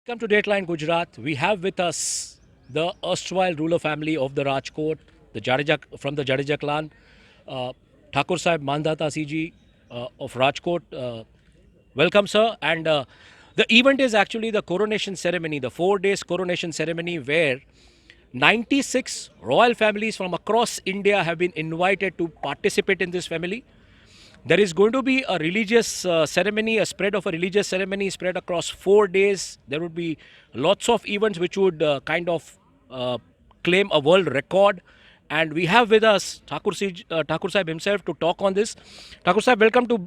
Welcome to Dateline Gujarat. We have with us the erstwhile ruler family of the Rajkot, the Jadeja from the Jadeja clan, uh, Thakor Saheb Maandhaataasinhji of Rajkot. Welcome, sir. And the event is actually the coronation ceremony, the 4 days coronation ceremony, where 96 royal families from across India have been invited to participate in this family. There is going to be a religious ceremony, a spread of a religious ceremony spread across 4 days. There would be lots of events which would uh, claim a world record. And we have with us Thakor Saheb himself to talk on this. Thakor Saheb, welcome to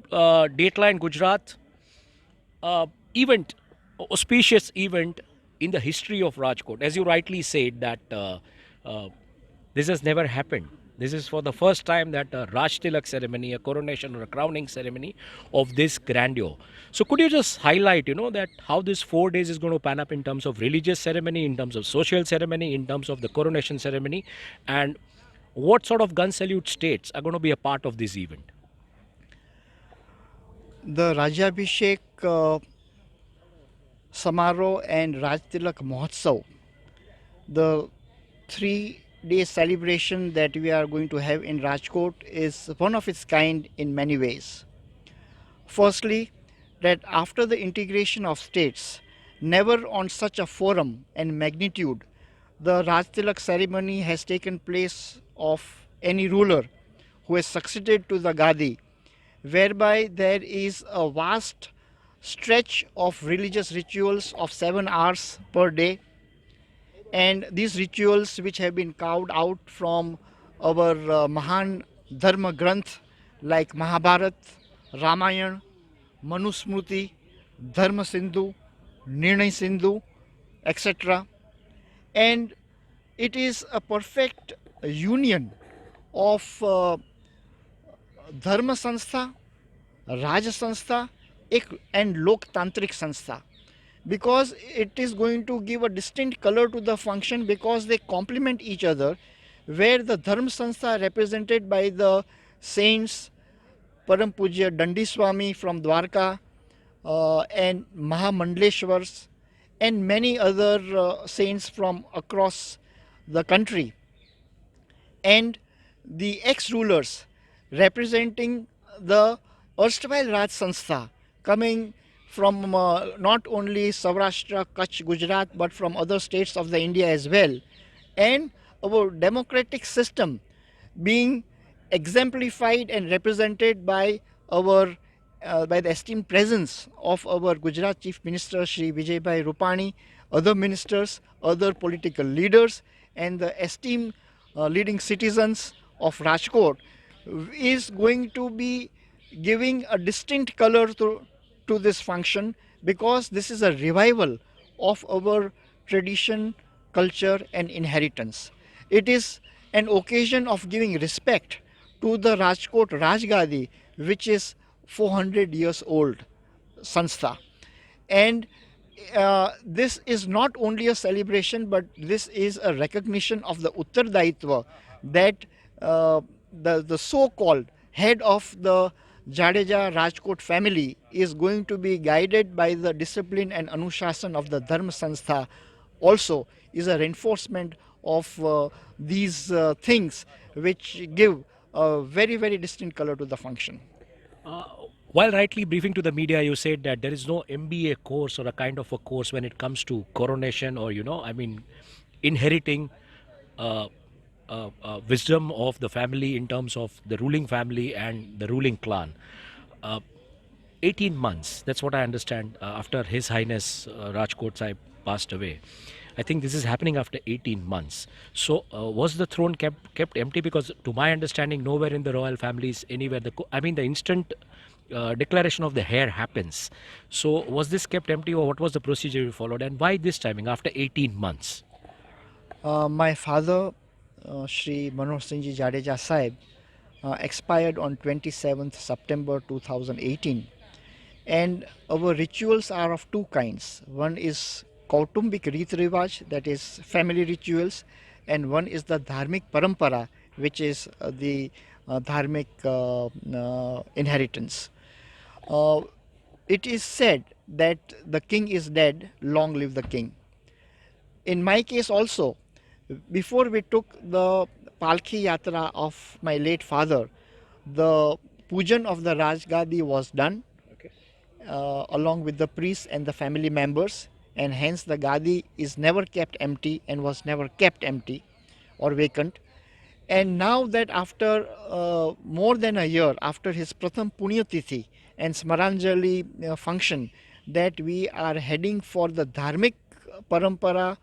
Dateline Gujarat. Event, auspicious event in the history of Rajkot. As you rightly said, that uh, this has never happened. This is for the first time that a Raj Tilak ceremony, a coronation or a crowning ceremony of this grandeur. So could you just highlight, that how this 4 days is going to pan up in terms of religious ceremony, in terms of social ceremony, in terms of the coronation ceremony, and what sort of gun salute states are going to be a part of this event? The Rajabhishek Samaro and Raj Tilak Mahotsav, the 3 day celebration that we are going to have in Rajkot, is one of its kind in many ways. Firstly, that after the integration of states, never on such a forum and magnitude, the Raj Tilak ceremony has taken place of any ruler who has succeeded to the Gadi, whereby there is a vast stretch of religious rituals of 7 hours per day, and these rituals which have been carved out from our Mahan Dharma Granth like Mahabharat, Ramayana, Manusmriti, Dharma Sindhu, Nirnay Sindhu, etc. And it is a perfect union of Dharma Sanstha, Raj Sanstha and Loktantric Sanstha, because it is going to give a distinct color to the function because they complement each other, where the Dharma Sanstha represented by the saints Param Pujya Dandi Swami from Dwarka and Mahamandleshwars and many other saints from across the country, and the ex-rulers representing the erstwhile Raj Sanstha coming from not only Saurashtra, Kutch, Gujarat, but from other states of the India as well, and our democratic system being exemplified and represented by our by the esteemed presence of our Gujarat Chief Minister Shri Vijaybai Rupani, other ministers, other political leaders, and the esteemed leading citizens of Rajkot, is going to be giving a distinct color to this function, because this is a revival of our tradition, culture, and inheritance. It is an occasion of giving respect to the Rajkot Raaj Gaadi, which is 400 years old Sanstha. And this is not only a celebration, but this is a recognition of the Uttardaitva that the so-called head of the Jadeja Rajkot family is going to be guided by the discipline and Anushasan of the Dharma Sanstha, also is a reinforcement of these things which give a very, very distinct color to the function. Uh, while rightly briefing to the media, you said that there is no MBA course or a kind of a course when it comes to coronation or, inheriting uh, wisdom of the family in terms of the ruling family and the ruling clan. Uh, 18 months, that's what I understand, after His Highness Rajkot Sahib passed away. I think this is happening after 18 months. So, was the throne kept empty? Because, to my understanding, nowhere in the royal families, anywhere, the instant declaration of the heir happens. So, was this kept empty, or what was the procedure you followed, and why this timing after 18 months? My father, Shri Manohar Singhji Jadeja Sahib, expired on 27th September 2018. And our rituals are of two kinds. One is Kautumbik Reet Rivaj, that is family rituals, and one is the Dharmik Parampara, which is the Dharmik inheritance. Uh, it is said that the king is dead, long live the king. In my case also, before we took the Palki Yatra of my late father, the pujan of the Raaj Gaadi was done along with the priests and the family members, and hence the Gadi is never kept empty and was never kept empty or vacant. And now that after more than a year after his Pratham Punyatithi and Smaranjali function, that we are heading for the Dharmik Parampara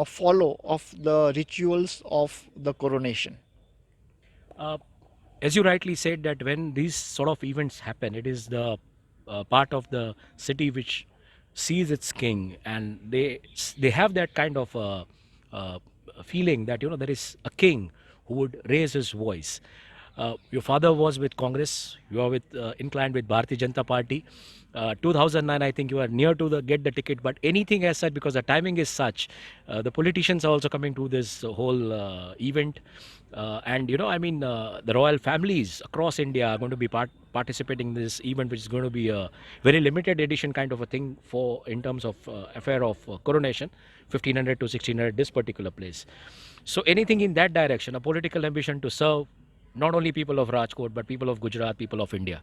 follow of the rituals of the coronation. Uh, as you rightly said, that when these sort of events happen, it is the part of the city which sees its king, and they have that kind of uh, feeling that there is a king who would raise his voice. Your father was with Congress. You are with inclined with Bharatiya Janata Party. 2009, I think you are near to the get the ticket. But anything as such, because the timing is such, the politicians are also coming to this whole event, and the royal families across India are going to be participating in this event, which is going to be a very limited edition kind of a thing for in terms of affair of coronation, 1500 to 1600 this particular place. So anything in that direction, a political ambition to serve not only people of Rajkot, but people of Gujarat, people of India.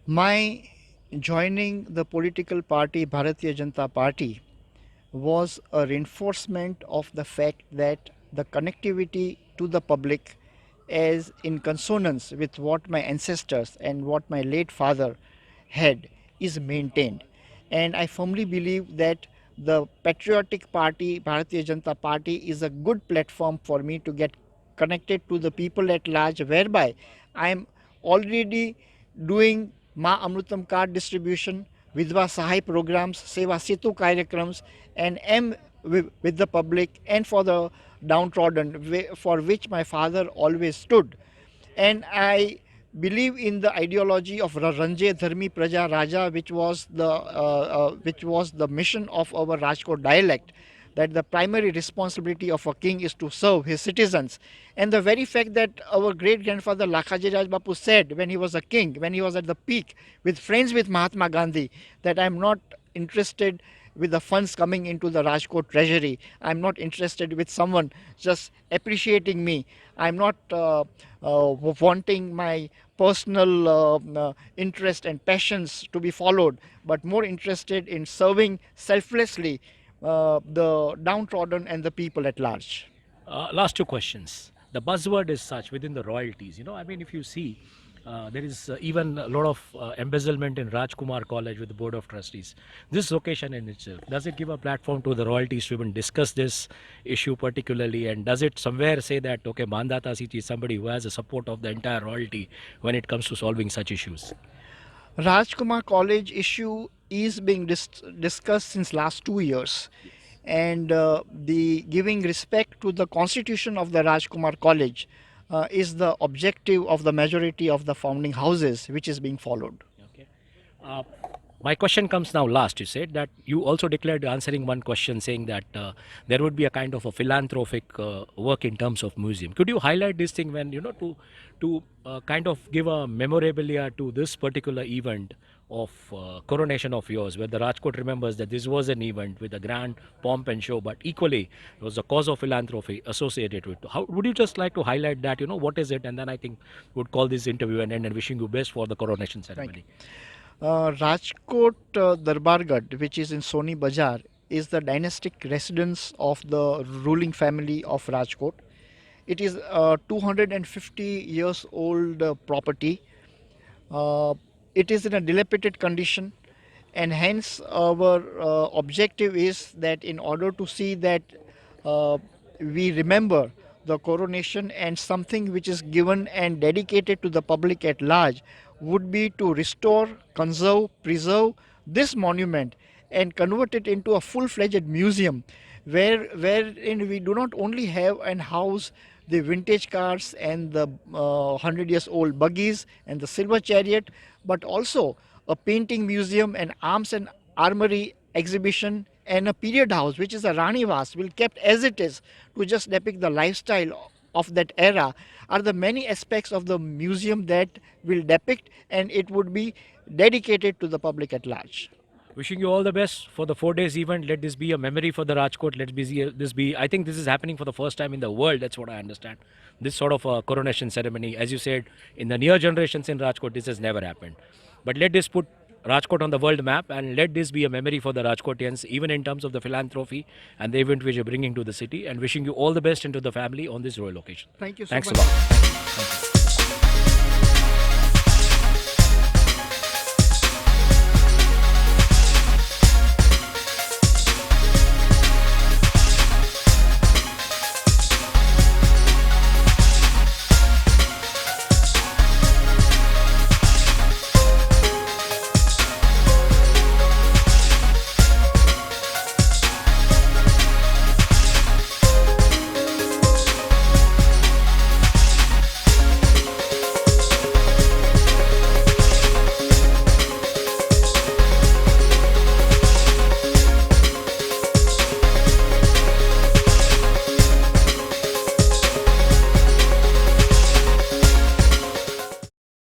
My joining the political party Bharatiya Janata Party was a reinforcement of the fact that the connectivity to the public is in consonance with what my ancestors and what my late father had is maintained. And I firmly believe that the patriotic party, Bharatiya Janata Party, is a good platform for me to get connected to the people at large, whereby I am already doing Ma Amrutam card distribution, Vidva Sahay programs, Seva Setu Karyakrams, and am with the public and for the downtrodden, for which my father always stood. And I believe in the ideology of Ranje Dharmi Praja Raja, which was the mission of our Rajkot dialect, that the primary responsibility of a king is to serve his citizens. And the very fact that our great grandfather Lakhaji Raj Bapu said when he was a king, when he was at the peak, with friends with Mahatma Gandhi, that I am not interested with the funds coming into the Rajkot treasury. I'm not interested with someone just appreciating me. I'm not wanting my personal interest and passions to be followed, but more interested in serving selflessly the downtrodden and the people at large. Last two questions. The buzzword is such within the royalties. If you see, there is even a lot of embezzlement in Rajkumar College with the Board of Trustees. This occasion in itself, does it give a platform to the royalties to even discuss this issue particularly? And does it somewhere say that, okay, Maandhaataasinhji is somebody who has the support of the entire royalty when it comes to solving such issues? Rajkumar College issue is being discussed since last 2 years, and the giving respect to the constitution of the Rajkumar College is the objective of the majority of the founding houses, which is being followed. Okay. Uh, my question comes now last. You said that you also declared answering one question saying that there would be a kind of a philanthropic work in terms of museum. Could you highlight this thing when, to kind of give a memorabilia to this particular event of coronation of yours, where the Rajkot remembers that this was an event with a grand pomp and show, but equally it was a cause of philanthropy associated with it. How would you just like to highlight that? What is it? And then I think would call this interview and end and wishing you best for the coronation ceremony. Rajkot Darbargarh, which is in Soni Bazar, is the dynastic residence of the ruling family of Rajkot. It is a 250 years old property. Uh, it is in a dilapidated condition, and hence our objective is that in order to see that uh, we remember the coronation, and something which is given and dedicated to the public at large would be to restore, conserve, preserve this monument and convert it into a full-fledged museum wherein we do not only have and house the vintage cars and the 100 years old buggies and the silver chariot, but also a painting museum, an arms and armory exhibition, and a period house, which is a Rani Vas, will kept as it is to just depict the lifestyle of that era are the many aspects of the museum that will depict, and it would be dedicated to the public at large. Wishing you all the best for the 4 days event. Let this be a memory for the Rajkot. This be. I think this is happening for the first time in the world. That's what I understand. This sort of a coronation ceremony, as you said, in the near generations in Rajkot, this has never happened. But let this put Rajkot on the world map, and let this be a memory for the Rajkotians, even in terms of the philanthropy and the event which you're bringing to the city. And wishing you all the best into the family on this royal occasion. Thank you so Thanks much. a lot.